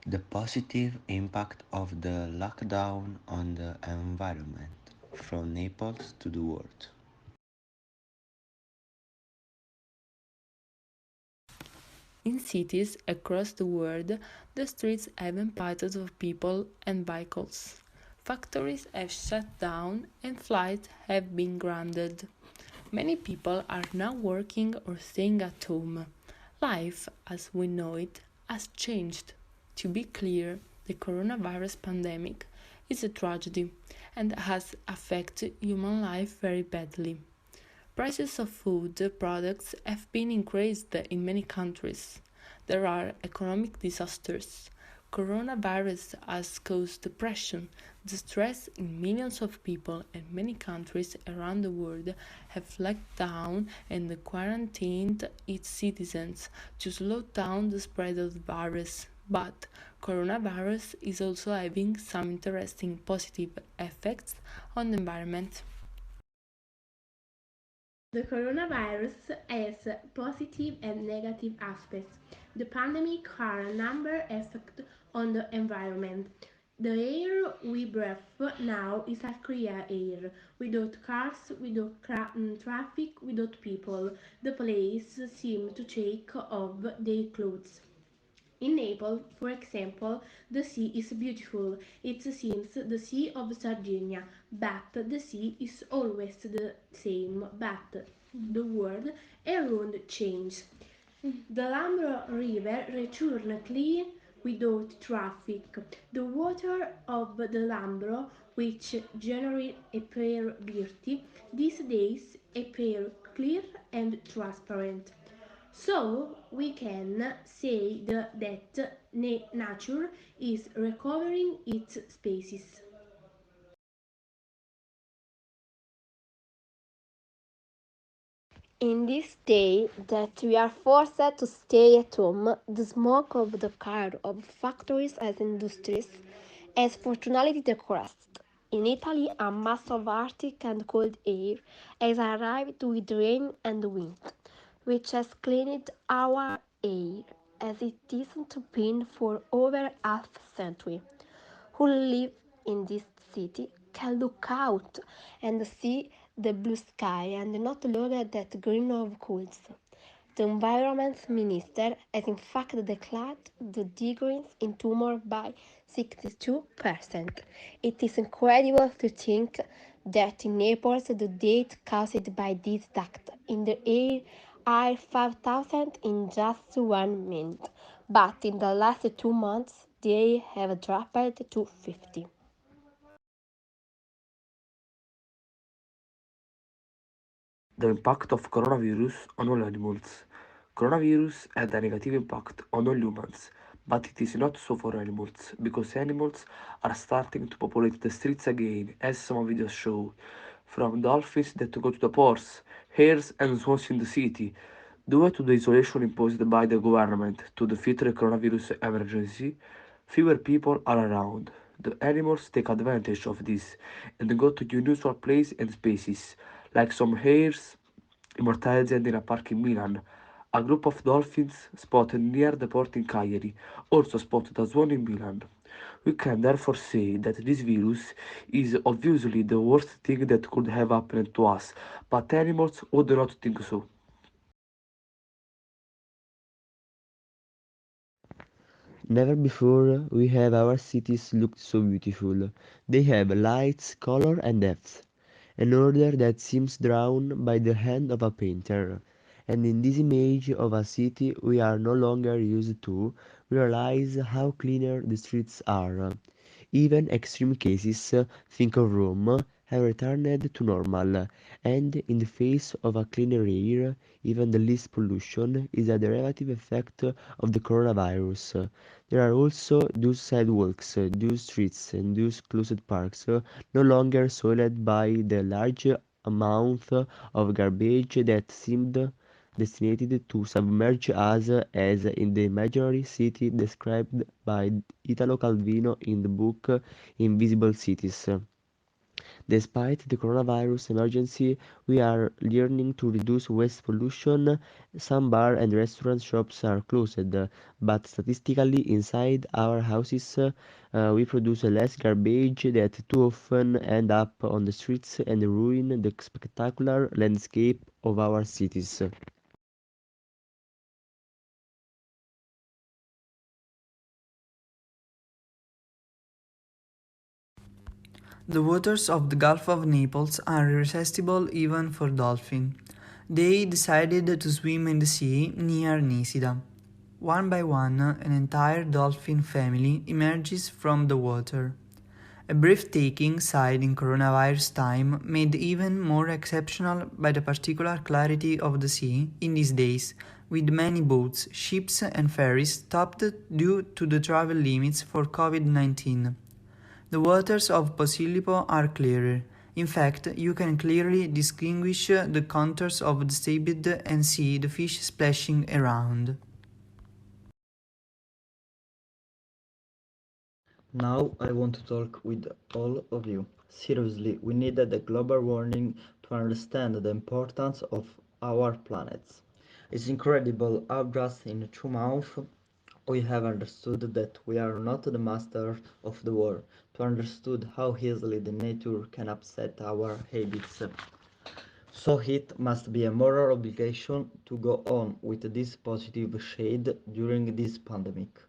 The positive impact of the lockdown on the environment, from Naples to the world. In cities across the world, the streets have been piled of people and vehicles. Factories have shut down and flights have been grounded. Many people are now working or staying at home. Life, as we know it, has changed. To be clear, the coronavirus pandemic is a tragedy and has affected human life very badly. Prices of food products have been increased in many countries. There are economic disasters. Coronavirus has caused depression, distress in millions of people, and many countries around the world have locked down and quarantined its citizens to slow down the spread of the virus. But coronavirus is also having some interesting positive effects on the environment. The coronavirus has positive and negative aspects. The pandemic had a number of effects on the environment. The air we breathe now is a clear air, without cars, without traffic, without people. The place seemed to take off their clothes. In Naples, for example, the sea is beautiful. It seems the Sea of Sardinia, but the sea is always the same, but the world around changes. The Lambro River returned clean without traffic. The water of the Lambro, which generally appear dirty, these days appear clear and transparent. So we can say that nature is recovering its spaces. In this day that we are forced to stay at home, the smoke of the car of factories and industries has fortunately decreased. In Italy, a mass of Arctic and cold air has arrived with rain and wind, which has cleaned our air as it isn't been for over half a century. Who live in this city can look out and see the blue sky and not look at that green of clouds. The Environment Minister has in fact declared the degrees in tumor by 62%. It is incredible to think that in Naples the deaths caused by this duct in the air are 5,000 in just 1 minute, but in the last 2 months they have dropped to 50. The impact of coronavirus on all animals. Coronavirus had a negative impact on all humans, but it is not so for animals, because animals are starting to populate the streets again, as some videos show. From dolphins that go to the ports, hares and swans in the city. Due to the isolation imposed by the government to defeat the coronavirus emergency, fewer people are around. The animals take advantage of this and go to unusual places and spaces, like some hares immortalized in a park in Milan. A group of dolphins spotted near the port in Cagliari also spotted a swan in Milan. We can therefore say that this virus is obviously the worst thing that could have happened to us, but animals would not think so. Never before we have our cities looked so beautiful. They have lights, color and depth, an order that seems drawn by the hand of a painter. And in this image of a city we are no longer used to, we realize how cleaner the streets are. Even extreme cases, think of Rome, have returned to normal, and in the face of a cleaner air, even the least pollution is a derivative effect of the coronavirus. There are also those sidewalks, those streets, and those closed parks no longer soiled by the large amount of garbage that seemed destined to submerge us as in the imaginary city described by Italo Calvino in the book Invisible Cities. Despite the coronavirus emergency, we are learning to reduce waste pollution. Some bar and restaurant shops are closed, but statistically, inside our houses, we produce less garbage that too often end up on the streets and ruin the spectacular landscape of our cities. The waters of the Gulf of Naples are irresistible even for dolphins. They decided to swim in the sea near Nisida. One by one, an entire dolphin family emerges from the water. A breathtaking sight in coronavirus time, made even more exceptional by the particular clarity of the sea in these days, with many boats, ships, and ferries stopped due to the travel limits for COVID-19. The waters of Posillipo are clearer. In fact, you can clearly distinguish the contours of the seabed and see the fish splashing around. Now I want to talk with all of you. Seriously, we needed a global warning to understand the importance of our planets. It's incredible how just in 2 months we have understood that we are not the masters of the world, to understood how easily the nature can upset our habits. So it must be a moral obligation to go on with this positive shade during this pandemic.